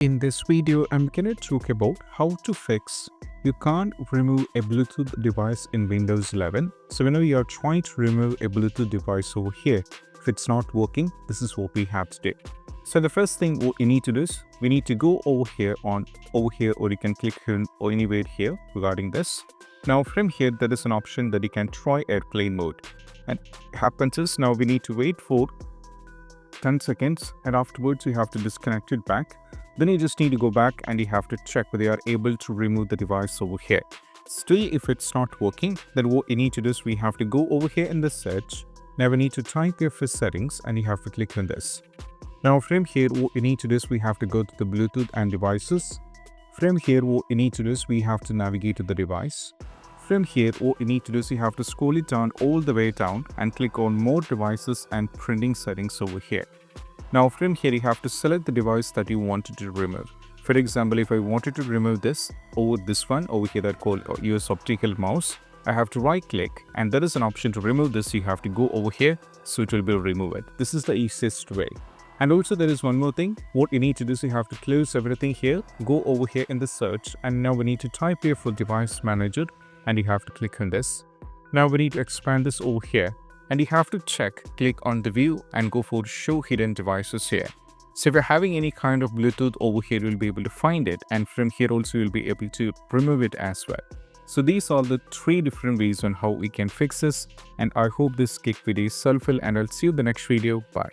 In this video, I'm going to talk about how to fix you can't remove a Bluetooth device in Windows 11. So whenever you are trying to remove a Bluetooth device over here, if it's not working, this is what we have to do. So the first thing what you need to do is we need to go over here, or you can click here or anywhere here regarding this. Now from here, there is an option that you can try airplane mode. And happens is now we need to wait for 10 seconds and afterwards you have to disconnect it back. Then you just need to go back and you have to check whether you are able to remove the device over here. Still, if it's not working, then what you need to do is we have to go over here in the search. Now we need to type your settings and you have to click on this. Now from here, what you need to do is we have to go to the Bluetooth and devices. From here, what you need to do is we have to navigate to the device. From here, what you need to do is you have to scroll it down all the way down and click on more devices and printing settings over here. Now from here, you have to select the device that you wanted to remove. For example, if I wanted to remove this one over here that called US optical mouse, I have to right click and there is an option to remove this. You have to go over here, so it will be remove it. This is the easiest way. And also there is one more thing. What you need to do is you have to close everything here, go over here in the search, and now we need to type here for device manager and you have to click on this. Now we need to expand this over here. And you have to click on the view and go for show hidden devices here. So if you're having any kind of Bluetooth over here, you'll be able to find it. And from here also, you'll be able to remove it as well. So these are the 3 different ways on how we can fix this. And I hope this quick video is helpful and I'll see you in the next video. Bye.